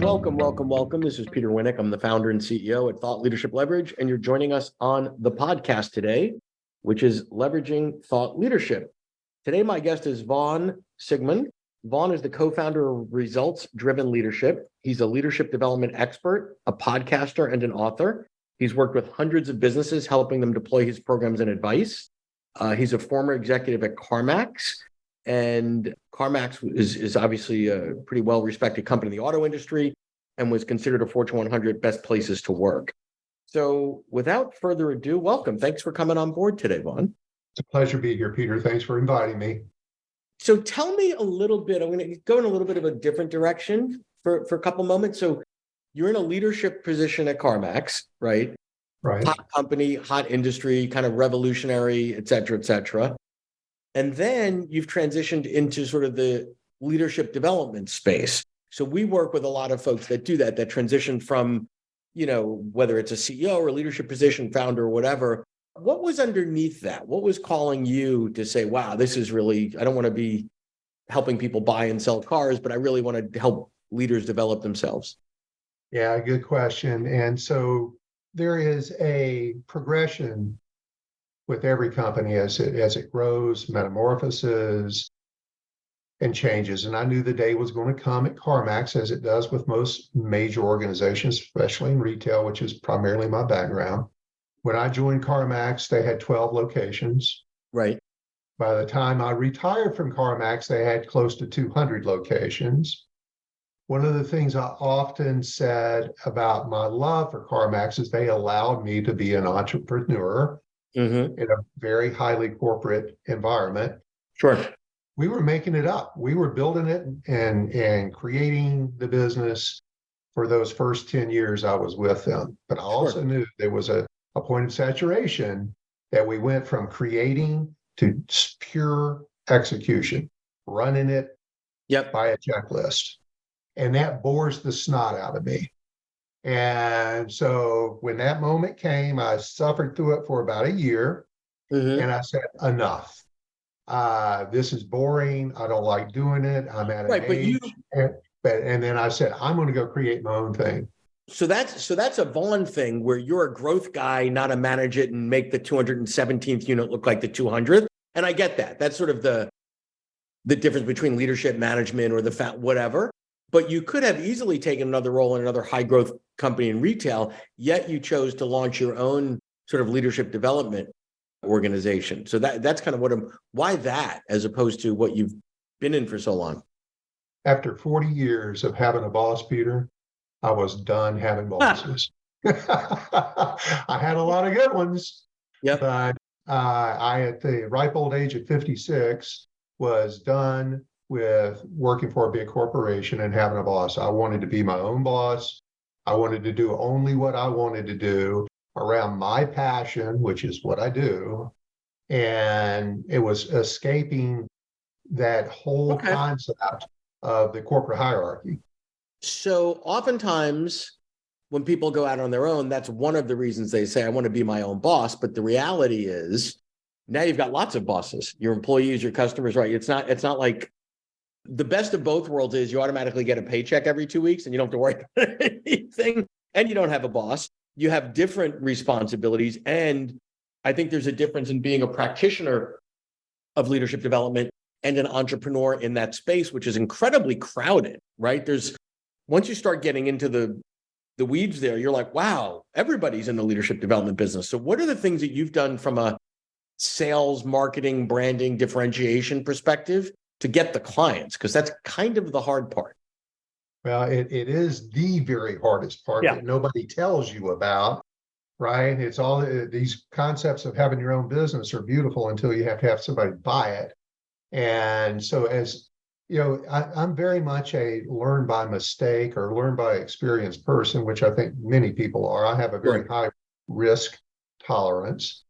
Welcome. This is Peter Winnick. I'm the founder and CEO at Thought Leadership Leverage, and you're joining us on the podcast today, which is Leveraging Thought Leadership. Today, my guest is Vaughn Sigmon. Vaughn is the co-founder of Results Driven Leadership. He's a leadership development expert, a podcaster, and an author. He's worked with hundreds of businesses, helping them deploy his programs and advice. He's a former executive at CarMax. And CarMax is obviously a pretty well-respected company in the auto industry and was considered a Fortune 100 best places to work. So without further ado, welcome. Thanks for coming on board today, Vaughn. It's a pleasure to be here, Peter. Thanks for inviting me. So tell me a little bit, I'm going to go in a little bit of a different direction for a couple moments. So you're in a leadership position at CarMax, right? Right. Hot company, hot industry, kind of revolutionary, et cetera. And then you've transitioned into sort of the leadership development space. So we work with a lot of folks that do that transition from, whether it's a CEO or a leadership position, founder, or whatever. What was underneath that? What was calling you to say, wow, this is really, I don't want to be helping people buy and sell cars, but I really want to help leaders develop themselves? Yeah, good question. And so there is a progression with every company as it grows, metamorphoses, and changes. And I knew the day was going to come at CarMax, as it does with most major organizations, especially in retail, which is primarily my background. When I joined CarMax, they had 12 locations. Right. By the time I retired from CarMax, they had close to 200 locations. One of the things I often said about my love for CarMax is they allowed me to be an entrepreneur in a very highly corporate environment. Sure. We were making it up. We were building it and creating the business for those first 10 years I was with them. But I also knew there was a point of saturation that we went from creating to pure execution, running it by a checklist. And that bores the snot out of me. And so when that moment came, I suffered through it for about a year. And I said, enough. This is boring. I don't like doing it. I'm at an age. And then I said, I'm going to go create my own thing. So that's a Vaughn thing where you're a growth guy, not a manage it and make the 217th unit look like the 200th. And I get that. That's sort of the difference between leadership management or whatever. But you could have easily taken another role in another high growth company in retail, yet you chose to launch your own sort of leadership development organization. So that's kind of why that, as opposed to what you've been in for so long. After 40 years of having a boss, Peter, I was done having bosses. I had a lot of good ones, but I, at the ripe old age of 56, was done with working for a big corporation and having a boss. I wanted to be my own boss. I wanted to do only what I wanted to do around my passion, which is what I do. And it was escaping that whole concept of the corporate hierarchy. So oftentimes when people go out on their own, that's one of the reasons they say, I want to be my own boss. But the reality is now you've got lots of bosses, your employees, your customers, right? It's not like the best of both worlds is you automatically get a paycheck every 2 weeks and you don't have to worry about anything, and you don't have a boss. You have different responsibilities. And I think there's a difference in being a practitioner of leadership development and an entrepreneur in that space, which is incredibly crowded, right? Once you start getting into the weeds there, you're like, wow, everybody's in the leadership development business. So what are the things that you've done from a sales, marketing, branding, differentiation perspective to get the clients? Because that's kind of the hard part. Well, it is the very hardest part that nobody tells you about, right? It's all these concepts of having your own business are beautiful until you have to have somebody buy it. And so as you know, I'm very much a learn by mistake or learn by experience person, which I think many people are. I have a very high risk tolerance.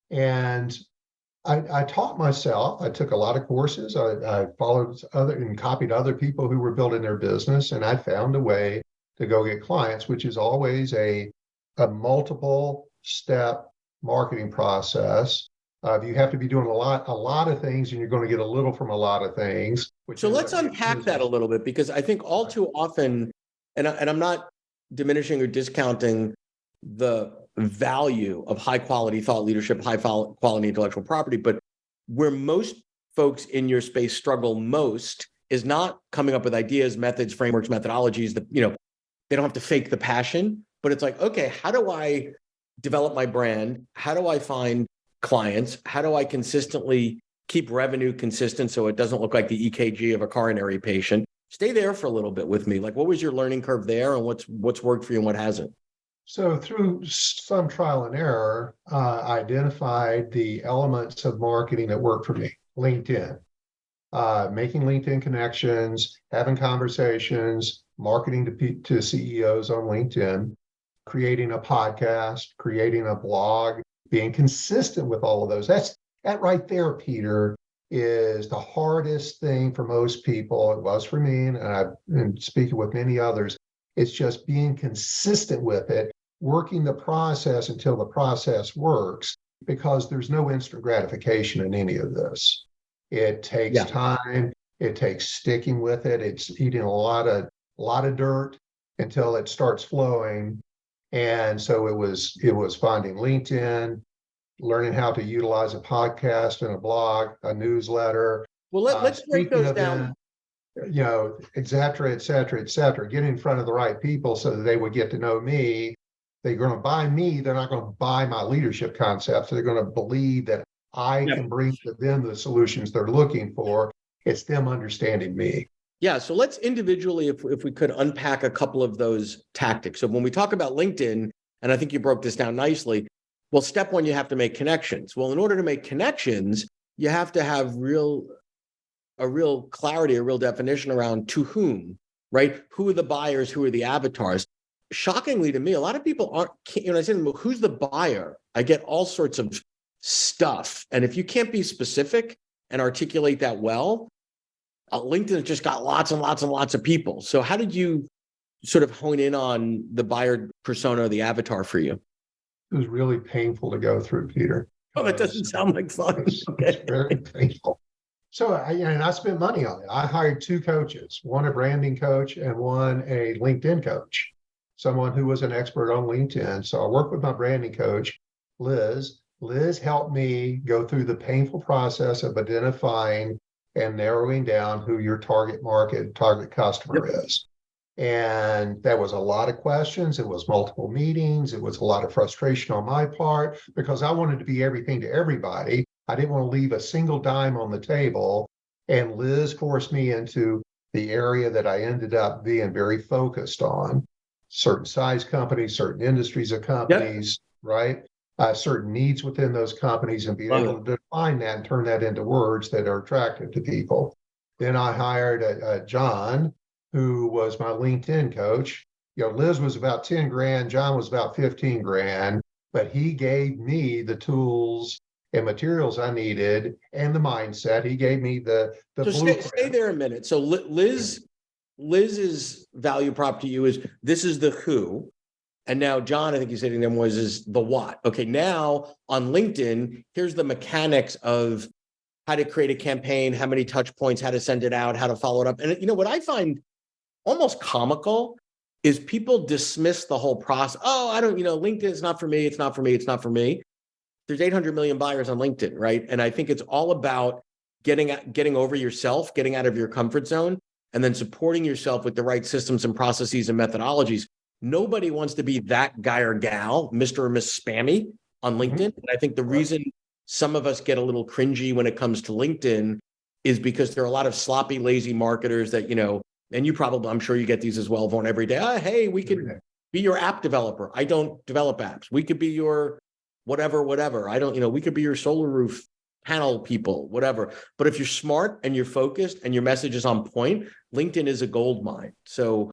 And I taught myself. I took a lot of courses. I followed and copied other people who were building their business, and I found a way to go get clients, which is always a multiple step marketing process. You have to be doing a lot of things, and you're going to get a little from a lot of things. So let's unpack that a little bit, because I think all too often and I'm not diminishing or discounting the value of high quality thought leadership, high quality intellectual property, but where most folks in your space struggle most is not coming up with ideas, methods, frameworks, methodologies that, they don't have to fake the passion, but it's like, okay, how do I develop my brand? How do I find clients? How do I consistently keep revenue consistent so it doesn't look like the EKG of a coronary patient? Stay there for a little bit with me. Like, what was your learning curve there, and what's worked for you and what hasn't? So through some trial and error, identified the elements of marketing that work for me. LinkedIn, making LinkedIn connections, having conversations, marketing to CEOs on LinkedIn, creating a podcast, creating a blog, being consistent with all of those. That right there, Peter, is the hardest thing for most people. It was for me, and I've been speaking with many others. It's just being consistent with it, working the process until the process works, because there's no instant gratification in any of this. It takes time. It takes sticking with it. It's eating a lot of dirt until it starts flowing. And so it was finding LinkedIn, learning how to utilize a podcast and a blog, a newsletter. Well, let's break those down. Et cetera, et cetera, et cetera. Get in front of the right people so that they would get to know me. They're going to buy me. They're not going to buy my leadership concepts. They're going to believe that I can bring to them the solutions they're looking for. It's them understanding me. Yeah. So let's individually, if we could, unpack a couple of those tactics. So when we talk about LinkedIn, and I think you broke this down nicely, well, step one, you have to make connections. Well, in order to make connections, you have to have a real clarity, a real definition around to whom, right? Who are the buyers? Who are the avatars? Shockingly to me, a lot of people aren't, when I say to them, who's the buyer? I get all sorts of stuff. And if you can't be specific and articulate that well, LinkedIn's just got lots and lots and lots of people. So how did you sort of hone in on the buyer persona or the avatar for you? It was really painful to go through, Peter. Oh, that doesn't sound like fun. It's very painful. So I spent money on it. I hired 2 coaches, one a branding coach and one a LinkedIn coach, someone who was an expert on LinkedIn. So I worked with my branding coach, Liz. Liz helped me go through the painful process of identifying and narrowing down who your target customer is. And that was a lot of questions. It was multiple meetings. It was a lot of frustration on my part because I wanted to be everything to everybody. I didn't want to leave a single dime on the table. And Liz forced me into the area that I ended up being very focused on: certain size companies, certain industries of companies, right? Certain needs within those companies, and be able to define that and turn that into words that are attractive to people. Then I hired John, who was my LinkedIn coach. Liz was about 10 grand, John was about 15 grand, but he gave me the tools and materials I needed and the mindset. He gave me the blueprint. Stay there a minute. So Liz's value prop to you is, this is the who. And now John, I think you said to them, is the what. Okay, now on LinkedIn, here's the mechanics of how to create a campaign, how many touch points, how to send it out, how to follow it up. And what I find almost comical is people dismiss the whole process. Oh, I don't, LinkedIn is not for me. It's not for me. It's not for me. There's 800 million buyers on LinkedIn, right? And I think it's all about getting over yourself, getting out of your comfort zone, and then supporting yourself with the right systems and processes and methodologies. Nobody wants to be that guy or gal, Mr. or Miss Spammy on LinkedIn. And I think the reason some of us get a little cringy when it comes to LinkedIn is because there are a lot of sloppy, lazy marketers that, and you probably, I'm sure you get these as well, Vaughn, every day. Hey, we could be your app developer. I don't develop apps. We could be your whatever. I don't, we could be your solar roof panel people, whatever. But if you're smart and you're focused and your message is on point, LinkedIn is a gold mine. So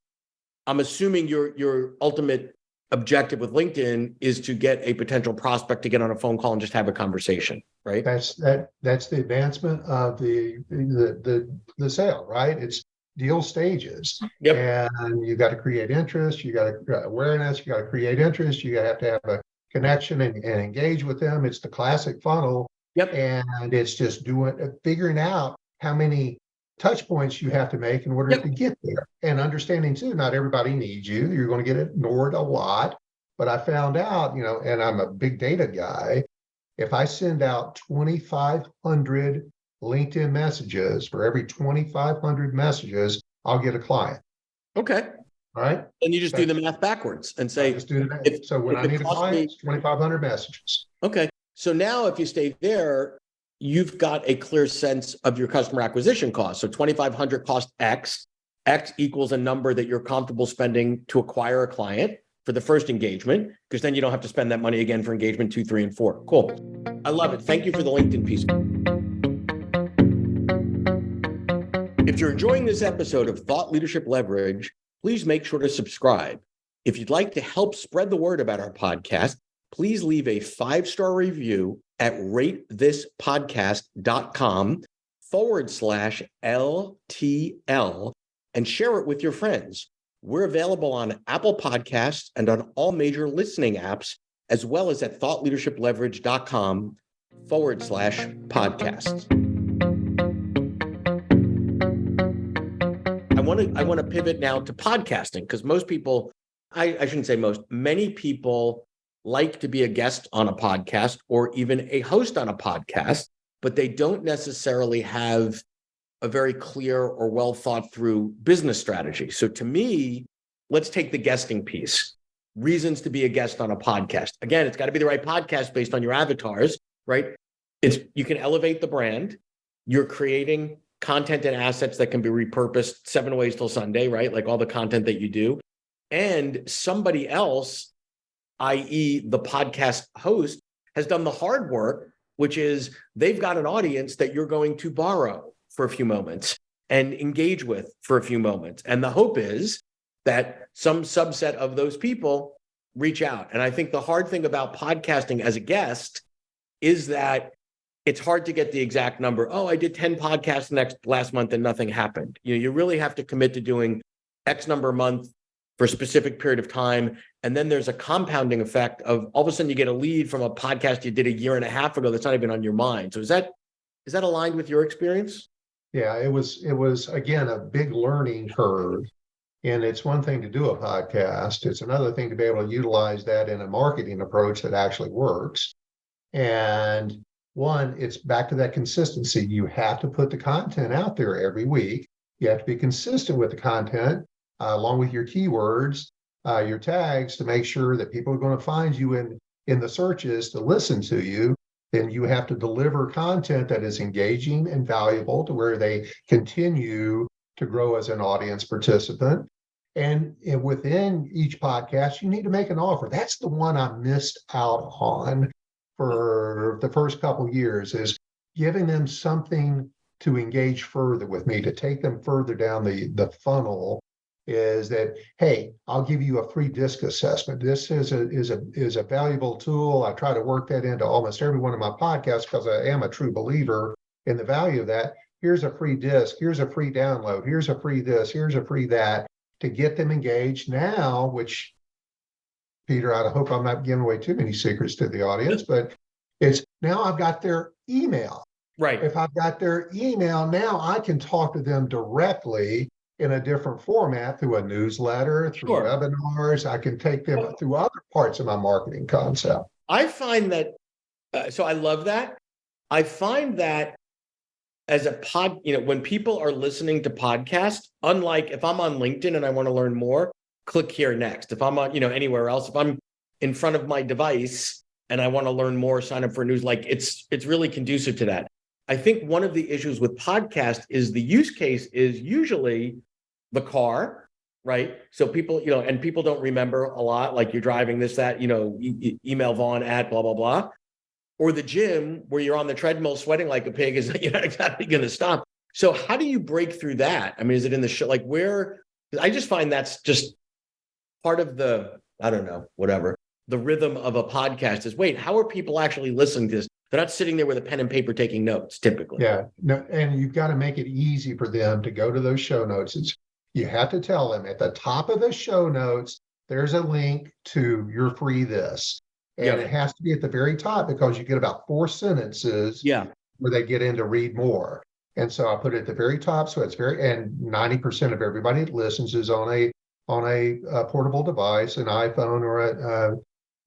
I'm assuming your ultimate objective with LinkedIn is to get a potential prospect to get on a phone call and just have a conversation, right? That's the advancement of the sale, right? It's deal stages. And you got to create interest, you got to awareness, you got to create interest, you have to have a connection and engage with them. It's the classic funnel. And it's just figuring out how many touch points you have to make in order to get there. And understanding too, not everybody needs you. You're going to get ignored a lot. But I found out, and I'm a big data guy, if I send out 2,500 LinkedIn messages, for every 2,500 messages, I'll get a client. Okay. Right. And you just do the math backwards and say, just do the math. So when I need a client, it's 2,500 messages. Okay. So now if you stay there, you've got a clear sense of your customer acquisition cost. So 2,500 cost X. X equals a number that you're comfortable spending to acquire a client for the first engagement, because then you don't have to spend that money again for engagement 2, 3, and 4. Cool. I love it. Thank you for the LinkedIn piece. If you're enjoying this episode of Thought Leadership Leverage, please make sure to subscribe. If you'd like to help spread the word about our podcast, please leave a 5-star review at ratethis.com/LTL and share it with your friends. We're available on Apple Podcasts and on all major listening apps, as well as at thoughtleadershipleverage.com/podcasts. I want to pivot now to podcasting, because most people, I shouldn't say most, many people like to be a guest on a podcast or even a host on a podcast, but they don't necessarily have a very clear or well thought through business strategy. So to me, let's take the guesting piece. Reasons to be a guest on a podcast. Again, it's got to be the right podcast based on your avatars, right? You can elevate the brand. You're creating content and assets that can be repurposed 7 ways till Sunday, right? Like all the content that you do. And somebody else, i.e. the podcast host, has done the hard work, which is they've got an audience that you're going to borrow for a few moments and engage with for a few moments. And the hope is that some subset of those people reach out. And I think the hard thing about podcasting as a guest is that it's hard to get the exact number. Oh, I did 10 podcasts last month and nothing happened. You really have to commit to doing X number a month for a specific period of time. And then there's a compounding effect of all of a sudden you get a lead from a podcast you did a year and a half ago that's not even on your mind. So is that aligned with your experience? Yeah, it was again a big learning curve. And it's one thing to do a podcast. It's another thing to be able to utilize that in a marketing approach that actually works. And one, it's back to that consistency. You have to put the content out there every week. You have to be consistent with the content, along with your keywords, your tags, to make sure that people are going to find you in the searches to listen to you. Then you have to deliver content that is engaging and valuable to where they continue to grow as an audience participant. And within each podcast, you need to make an offer. That's the one I missed out on for the first couple of years, is giving them something to engage further with me, to take them further down the funnel. Is that, hey, I'll give you a free disc assessment. This is a valuable tool. I try to work that into almost every one of my podcasts because I am a true believer in the value of that. Here's a free disc. Here's a free download. Here's a free this. Here's a free that, to get them engaged now, which, Peter, I hope I'm not giving away too many secrets to the audience, but it's now I've got their email. Right. If I've got their email, now I can talk to them directly in a different format, through a newsletter, through webinars. I can take them through other parts of my marketing concept. I find that, so I love that. I find that as a when people are listening to podcasts, unlike if I'm on LinkedIn and I want to learn more, click here next. If I'm on, anywhere else, if I'm in front of my device and I want to learn more, sign up for news, like it's really conducive to that. I think one of the issues with podcast is the use case is usually the car, right? So people, and people don't remember a lot, like you're driving this, that, email Vaughn at blah, blah, blah. Or the gym where you're on the treadmill sweating like a pig is you're not exactly going to stop. So how do you break through that? I mean, is it in the show? Like where, I just find that's just part of the, I don't know, whatever, the rhythm of a podcast is, wait, how are people actually listening to this? They're not sitting there with a pen and paper taking notes typically. Yeah, no, and you've got to make it easy for them to go to those show notes. You have to tell them at the top of the show notes, there's a link to your free this. And it has to be at the very top, because you get about 4 sentences where they get in to read more. And so I put it at the very top. So it's and 90% of everybody that listens is on a portable device, an iPhone or a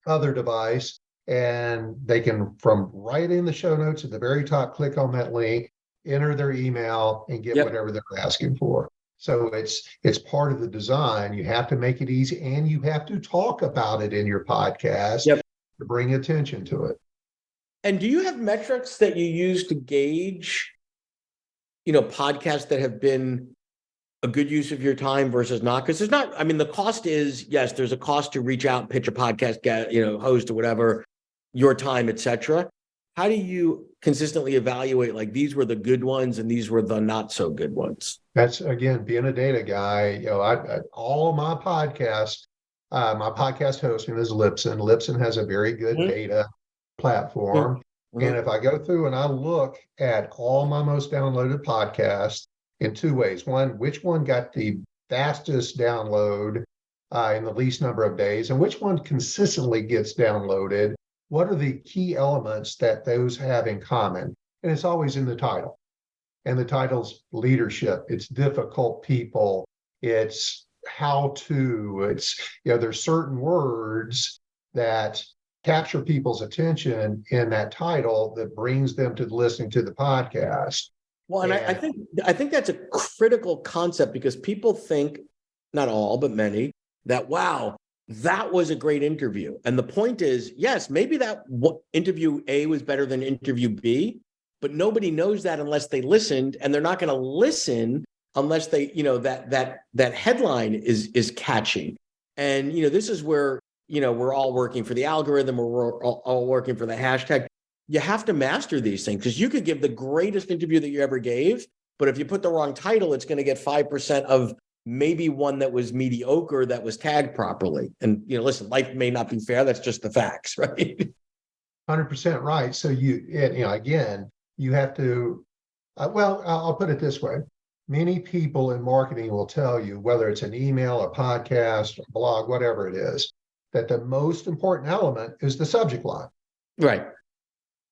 other device. And they can, from right in the show notes at the very top, click on that link, enter their email, and get whatever they're asking for. So it's part of the design. You have to make it easy, and you have to talk about it in your podcast to bring attention to it. And do you have metrics that you use to gauge, podcasts that have been a good use of your time versus not? Because there's not, the cost is, yes, there's a cost to reach out, pitch a podcast, get, host or whatever, your time, etc. How do you consistently evaluate, like, these were the good ones and these were the not so good ones? That's, again, being a data guy. All my podcasts, my podcast hosting is Libsyn. Libsyn has a very good data platform. And if I go through and I look at all my most downloaded podcasts in two ways. One, which one got the fastest download in the least number of days, and which one consistently gets downloaded? What are the key elements that those have in common? And it's always in the title. And the title's leadership. It's difficult people. It's how to. It's, there's certain words that capture people's attention in that title that brings them to listening to the podcast. Well, and I think that's a critical concept, because people think, not all, but many, that, wow, that was a great interview. And the point is, yes, maybe that interview A was better than interview B, but nobody knows that unless they listened, and they're not going to listen unless they, that headline is catchy. And, this is where, we're all working for the algorithm, or we're all working for the hashtag. You have to master these things, because you could give the greatest interview that you ever gave, but if you put the wrong title, it's going to get 5% of maybe one that was mediocre, that was tagged properly. And, listen, life may not be fair. That's just the facts, right? 100% right. So again, you have to, I'll put it this way. Many people in marketing will tell you, whether it's an email, a podcast, a blog, whatever it is, that the most important element is the subject line. Right.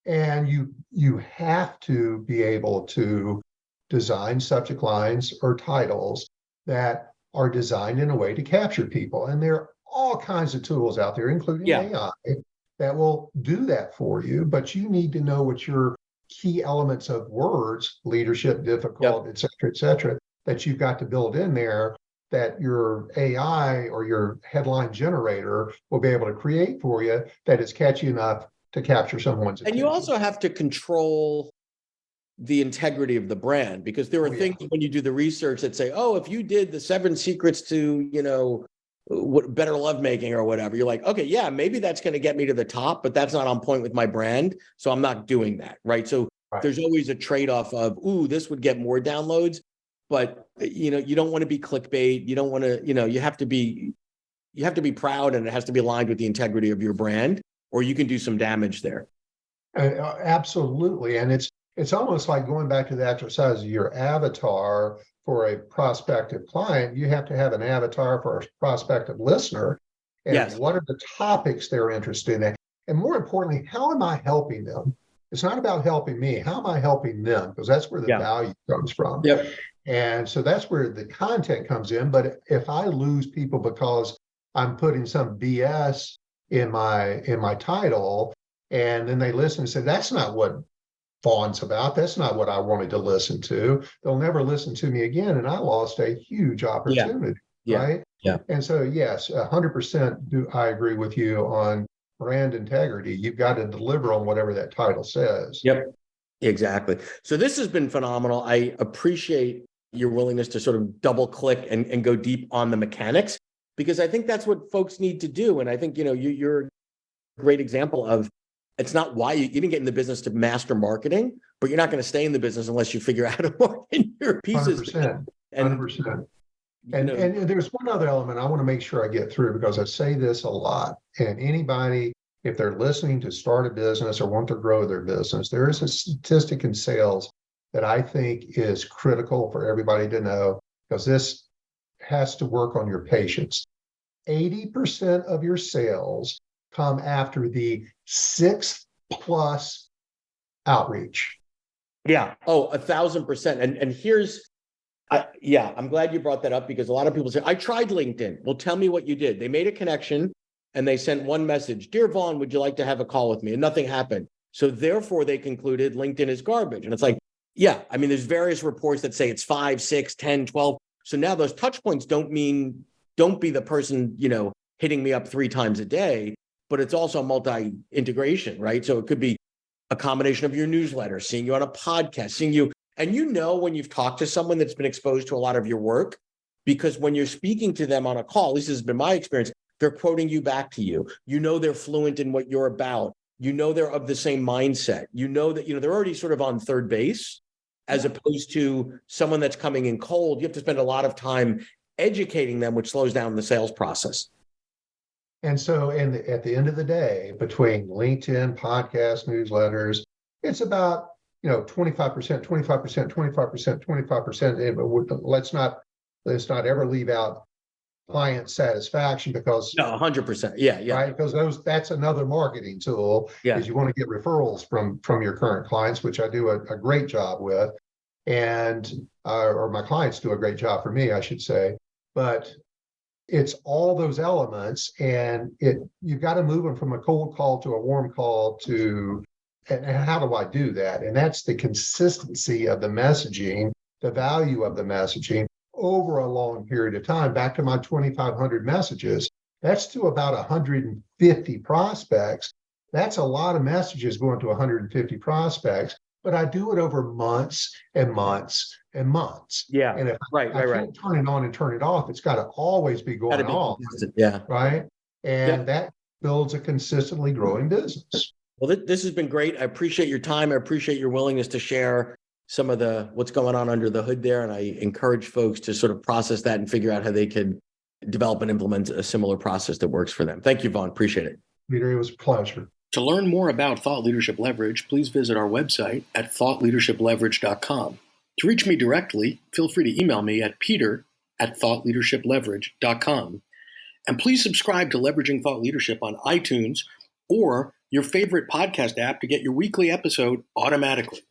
And you have to be able to design subject lines or titles that are designed in a way to capture people. And there are all kinds of tools out there, including AI, that will do that for you. But you need to know what your key elements of words, leadership, difficult, et cetera, that you've got to build in there, that your AI or your headline generator will be able to create for you, that is catchy enough to capture someone's attention. And you also have to control the integrity of the brand, because there are things when you do the research that say, oh, if you did the 7 secrets to, better lovemaking or whatever, you're like, okay, yeah, maybe that's going to get me to the top, but that's not on point with my brand. So I'm not doing that. Right. So there's always a trade-off of, ooh, this would get more downloads, but you don't want to be clickbait. You don't want to, you have to be proud, and it has to be aligned with the integrity of your brand, or you can do some damage there. Absolutely. And it's almost like going back to the exercise of your avatar for a prospective client. You have to have an avatar for a prospective listener. And what are the topics they're interested in? And more importantly, how am I helping them? It's not about helping me. How am I helping them? Because that's where the value comes from. And so that's where the content comes in. But if I lose people because I'm putting some BS in my title, and then they listen and say, that's not what Vaughn's about. That's not what I wanted to listen to. They'll never listen to me again. And I lost a huge opportunity, right? Yeah. And so, yes, 100% I agree with you on brand integrity. You've got to deliver on whatever that title says. Yep, exactly. So this has been phenomenal. I appreciate your willingness to sort of double click and go deep on the mechanics, because I think that's what folks need to do. And I think, you're a great example of, it's not why you didn't get in the business to master marketing, but you're not going to stay in the business unless you figure out how to market your pieces. 100%. 100%. And there's one other element I want to make sure I get through, because I say this a lot. And anybody, if they're listening to start a business or want to grow their business, there is a statistic in sales that I think is critical for everybody to know, because this has to work on your patience. 80% of your sales come after the 6th plus outreach. Yeah. Oh, 1,000%. And here's, I'm glad you brought that up because a lot of people say, I tried LinkedIn. Well, tell me what you did. They made a connection and they sent one message, Dear Vaughn, would you like to have a call with me? And nothing happened. So therefore they concluded LinkedIn is garbage. And it's like, yeah, I mean, there's various reports that say it's 5, 6, 10, 12. So now those touch points don't be the person, hitting me up 3 times a day, but it's also multi-integration, right? So it could be a combination of your newsletter, seeing you on a podcast, seeing you, and when you've talked to someone that's been exposed to a lot of your work, because when you're speaking to them on a call, at least this has been my experience, they're quoting you back to you. They're fluent in what you're about. They're of the same mindset. That, they're already sort of on third base, as opposed to someone that's coming in cold. You have to spend a lot of time educating them, which slows down the sales process. And so, at the end of the day, between LinkedIn, podcasts, newsletters, it's about 25%, 25%, 25%, 25%. Let's not ever leave out client satisfaction because 100%. Yeah. Right, because that's another marketing tool. Yeah, is you want to get referrals from your current clients, which I do a great job with, and or my clients do a great job for me, I should say. But it's all those elements, and you've got to move them from a cold call to a warm call to, and how do I do that? And that's the consistency of the messaging, the value of the messaging over a long period of time. Back to my 2,500 messages, that's to about 150 prospects. That's a lot of messages going to 150 prospects, but I do it over months and months and months. Yeah. And if I can't turn it on and turn it off, it's got to always be going on. Yeah. Right. And that builds a consistently growing business. Well, this has been great. I appreciate your time. I appreciate your willingness to share some of what's going on under the hood there. And I encourage folks to sort of process that and figure out how they could develop and implement a similar process that works for them. Thank you, Vaughn. Appreciate it. Peter, it was a pleasure. To learn more about Thought Leadership Leverage, please visit our website at thoughtleadershipleverage.com. To reach me directly, feel free to email me at peter@thoughtleadershipleverage.com. And please subscribe to Leveraging Thought Leadership on iTunes or your favorite podcast app to get your weekly episode automatically.